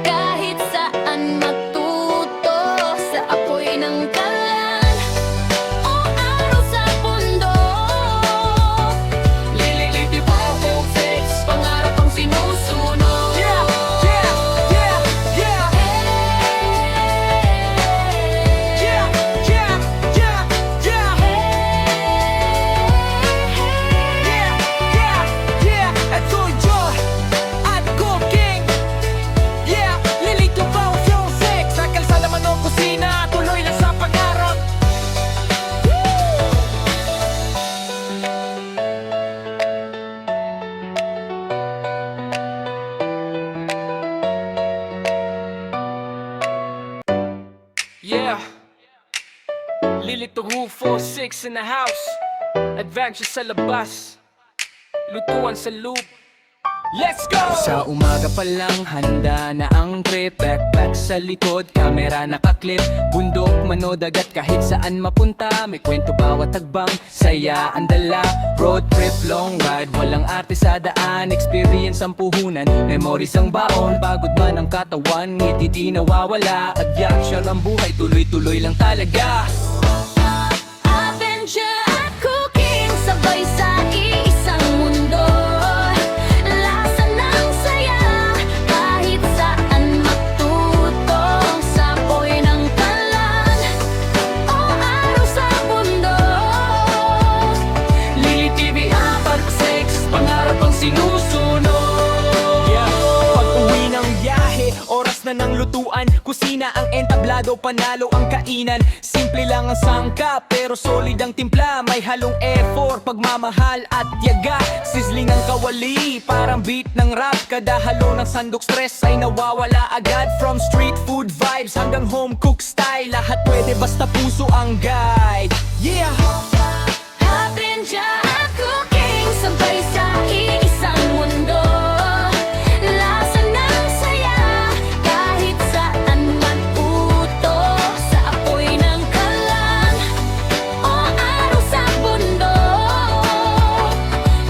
kahit saan magtuto. Sa apoy ng kalan, o araw sa bundok. Lililiti po, sex, pangarap ang sinusunod. Tuloy lang sa pangarap. Yeah. Lilito Rufo, 6 in the house. Adventure sa labas, lutuan sa loop. Let's go! Sa umaga pa lang handa na ang trip. Backpack sa likod, kamera nakaklip. Bundok, mano, dagat, kahit saan mapunta. May kwento bawat tagbang, saya ang dala. Road trip, long ride, walang arte sa daan. Experience ang puhunan, memories ang baon. Pagod man ang katawan, ngiti di nawawala. Agyak siya ang buhay, tuloy-tuloy lang talaga. Adventure at cooking, sabay sa iisang mundo. Lasa ng saya, kahit saan magtutong. Sapoy ng talan, o araw sa bundok. Lili TV, apat, sex, pangarap ang sinusunod. Pag-uwi ng biyahe, oras na ng lutuan. Kusina ang entablado, panalo ang kainan. Simple lang ang sangkap, pero solid ang timpla. May halong effort, pagmamahal at tiyaga. Sizzling ang kawali, parang beat ng rap. Kada halo ng sandok, stress ay nawawala agad. From street food vibes hanggang home cook style, lahat pwede basta puso ang guide. Yeah! Adventure at cooking, sabay sa iisang mundo. Lasa ng saya, kahit saan mag-utos. Sa apoy ng kalan, o araw sa bundok.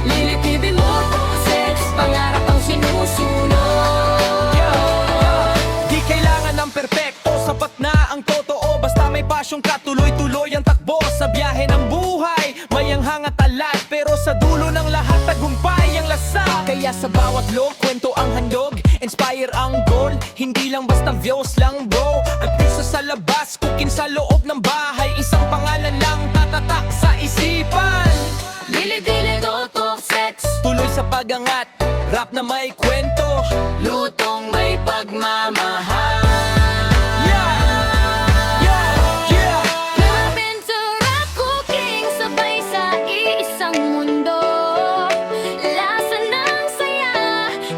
Lilitibin mo, sex, pangarap ang sinusunod. Di kailangan ng perpekto, sapat na ang totoo. Basta may pasyong ka, tuloy-tuloy ang takbo. Sa biyahe ng buhay, may anghang at talat. Pero sa dulo ng lahat, tagumpay ang lasa. Kaya sa bawat log, kwento ang handog. Inspire ang goal, hindi lang basta views lang bro. At piso sa labas, cooking sa loob ng bahay, isang pangalan lang tatatak sa isipan. Dili-dili, totok, sex. Tuloy sa pagangat, rap na may kwento. Lutong may pagmamahal. Aventura cooking, sabay sa iisang mundo. Lasa ng saya,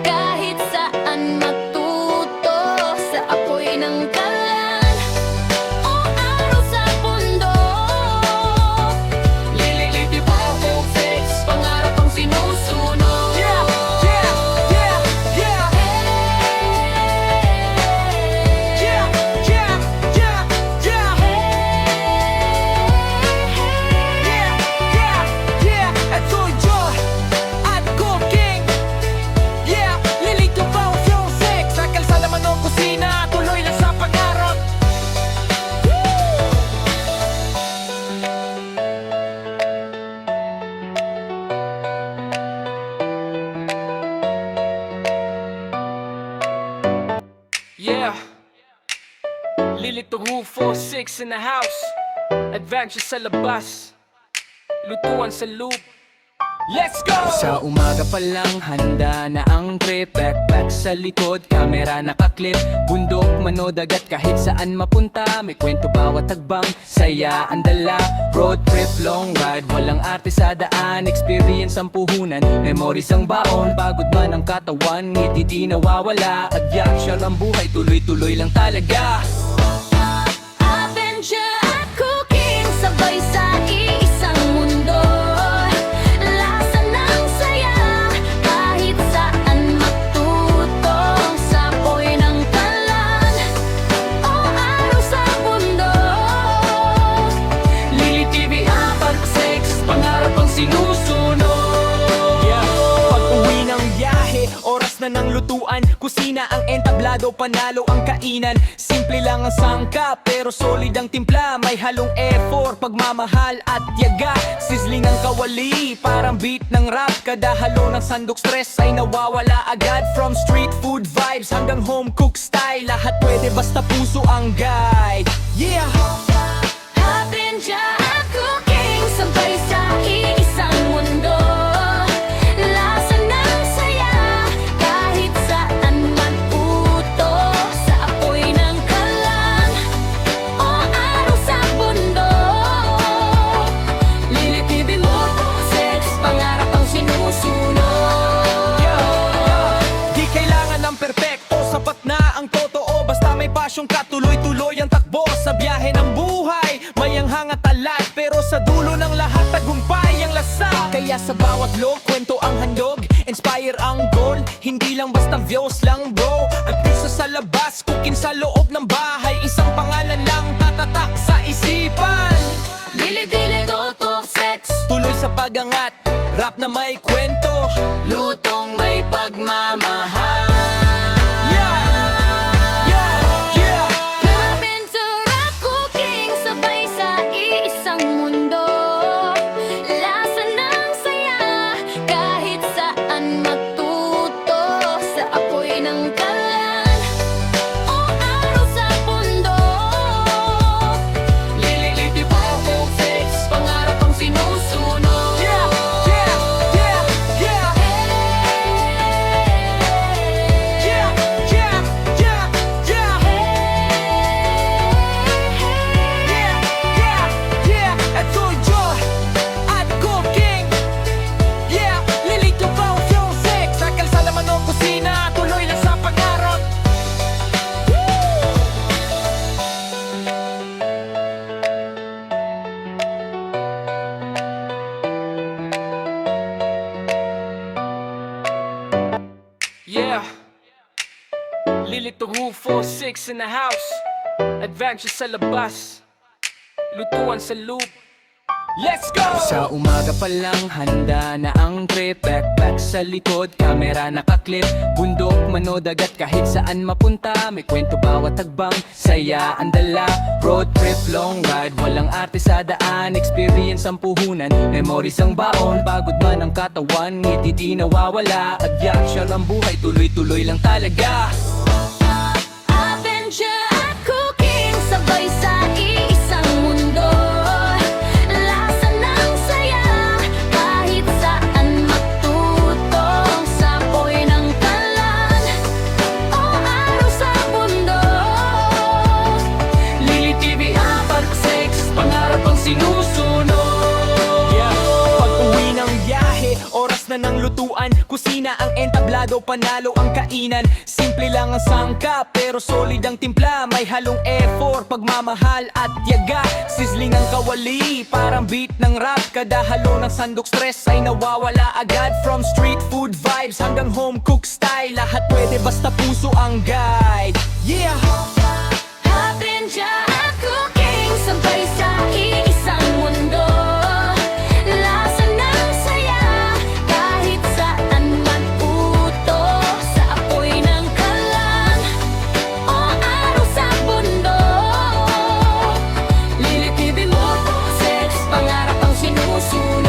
kahit saan matuto. Sa apoy ng kalan, o araw sa bundok. Lililiti po, sex, pangarap ang sinusunod. Yeah. Lilito Rufo, 6 in the house. Adventure sa labas. Lutuan sa loop. Let's go! Sa umaga pa lang handa na ang trip. Backpack sa likod, kamera nakaklip. Bundok, mano, dagat, kahit saan mapunta. May kwento bawat tagbang, saya ang dala. Road trip, long ride, walang arte sa daan. Experience ang puhunan, memories ang baon. Pagod man ang katawan, ngiti di nawawala. Adventure ang buhay, tuloy-tuloy lang talaga. Adventure at cooking, sabay sa iisang mundo. Lasa ng saya, kahit saan matuto. Sa apoy ng kalan, o araw sa bundok. Lili TV, apat, sex, pangarap ang sinusunod. Pag-uwi ng biyahe, oras na ng lutuan. Kusina ang entablado, panalo ang kainan. Simple lang ang sangkap, pero solid ang timpla. May halong effort, pagmamahal at tiyaga. Sizzling ang kawali, parang beat ng rap. Kada halo ng sandok, stress ay nawawala agad. From street food vibes hanggang home cook style, lahat pwede basta puso ang guide. Yeah! Adventure at cooking, sabay sa iisang mundo. Lasa ng saya, kahit saan matuto. Sa apoy ng kalan, o araw sa bundok. Lilitibin mo, sex, pangarap ang sinusunod. Di kailangan ng perpekto, sapat na ang totoo. Basta may pasyong ka, tuloy-tuloy ang takbo. Sa biyahe ng buhay, may ang hangat talat, pero sa dulo ng lahat, tagumpay ang lasa. Kaya sa bawat log, kwento ang handog, inspire ang goal. Hindi lang basta views lang bro. Ang piso sa labas, cooking sa loob ng bahay, isang pangalan lang tatatak sa isipan. Dili-dili, totok, sex. Tuloy sa pagangat, rap na may kwento. Lutong may pagmamahal. Aventura cooking, sabay sa iisang mundo. Lasa ng saya, kahit saan matuto. Sa apoy ng kalan, o araw sa bundok. Lililiti po, sex, pangarap ang sinusunod. Yeah. Lilito Rufo, 6 in the house. Adventure sa labas. Lutuan sa loop. Let's go! Sa umaga pa lang handa na ang trip. Backpack sa likod, kamera nakaklip. Bundok, mano, dagat, kahit saan mapunta. May kwento bawat tagbang, saya ang dala. Road trip, long ride, walang arte sa daan. Experience ang puhunan, memories ang baon. Pagod man ang katawan, ngiti di nawawala. Adventure ang buhay, tuloy-tuloy lang talaga. na ng lutuan, kusina ang entablado, panalo ang kainan. Simple lang ang sangkap, pero solid ang timpla. May halong effort, pagmamahal at tiyaga. Sizzling ang kawali, parang beat ng rap. Kada halo ng sandok stress ay nawawala agad. From street food vibes hanggang home cook style, lahat pwede basta puso ang guide. Yeah! Avenja at cooking, sabay sa iisang mundo. Lasa ng saya, kahit saan mag-utos. Sa apoy ng kalan, o araw sa bundok. Lilitibin mo, sex, pangarap ang sinusunod.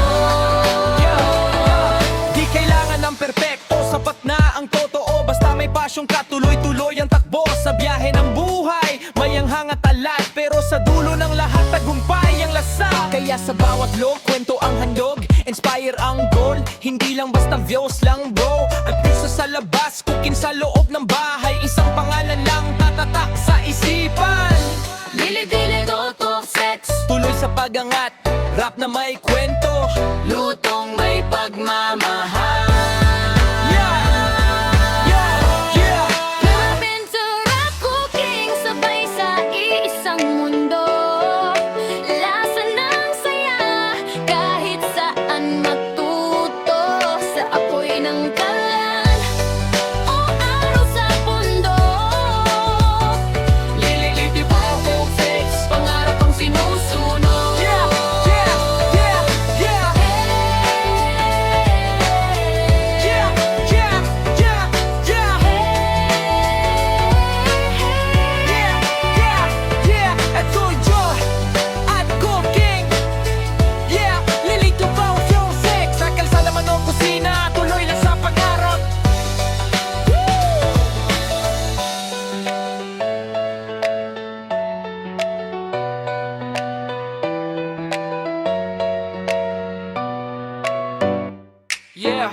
Di kailangan ng perpekto, sapat na ang totoo. Basta may pasyong ka, tuloy-tuloy ang takbo. Sa biyahe ng buhay, may anghang at talat, pero sa dulo ng lahat, tagumpay ang lasa. Kaya sa bawat log, kwento ang handog, inspire ang goal. Hindi lang basta views lang bro. At piso sa labas, cooking sa loob ng bahay. Isang pangalan lang tatatak sa isipan. Dili-dili, totok, sex, Tuloy sa pagangat, rap na may kwento. lutong may pagmamahal. Aventura cooking, sabay sa iisang mundo. Lasa ng saya, kahit saan matuto. Sa apoy ng kalan, o araw sa bundok. Lililiti po, sex, pangarap ang sinusunod. Yeah.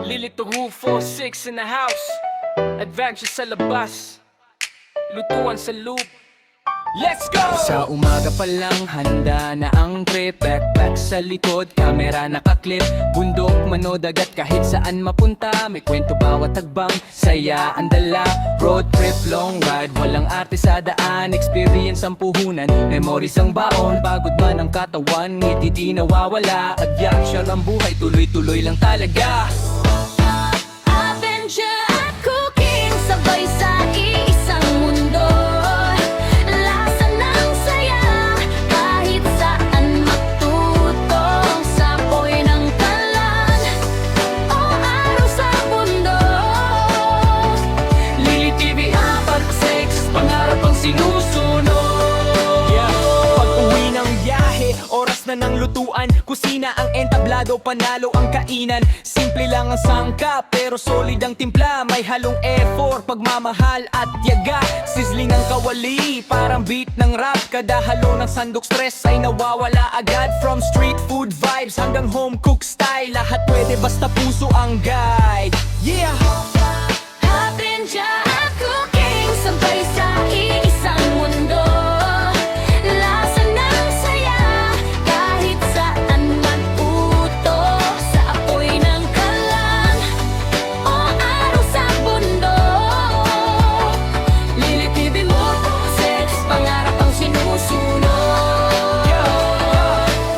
Lilito Rufo, 6 in the house. Adventure sa labas, lutuan sa loop. Let's go! Sa umaga pa lang handa na ang trip. Backpack sa likod, camera nakaklip. Bundok, mano, dagat, kahit saan mapunta. May kwento bawat tagbang, saya ang dala. Road trip, long ride, walang arte sa daan. Experience ang puhunan, memories ang baon. Pagod man ang katawan, ngiti di nawawala. Adventure ang buhay, tuloy-tuloy lang talaga. Avenja at cooking, sabay sa iisang mundo. Lasa ng saya, kahit saan matuto. Sa apoy ng kalan, o araw sa bundok. Lili TV apat, sex, pangarap ang sinusunod. Pag-uwi ng biyahe, oras na ng lutuan, kusina ang entablado, panalo ang kainan. Simple lang ang sangkap, pero solid ang timpla. May halong effort, pagmamahal at tiyaga. Sizzling ang kawali, parang beat ng rap. Kada halo ng sandok stress ay nawawala agad. From street food vibes hanggang home cook style, lahat pwede basta puso ang guide. Yeah! Avenja at cooking, sabay sa iisang mundo. Lasa ng saya, kahit saan mag-utos. Sa apoy ng kalan, o araw sa bundok. Lilitibin mo, sex, pangarap ang sinusunod.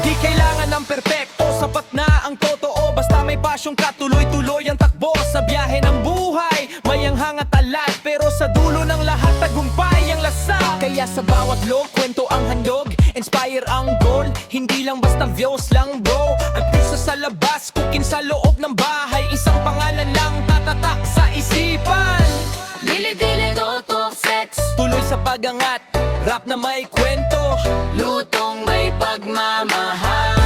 Di kailangan ng perpekto, sapat na ang totoo. Basta may pasyong ka, tuloy-tuloy ang takbo. Sa biyahe ng buhay, may anghang at talat, pero sa dulo ng lahat, tagumpay ang lasa. Kaya sa bawat log, kwento ang handog, inspire ang goal. Hindi lang basta views lang bro. At piso sa labas, cooking sa loob ng bahay. Isang pangalan lang tatatak sa isipan. Dili-dili, totok, sex, Tuloy sa pagangat, rap na may kwento. lutong may pagmamahal.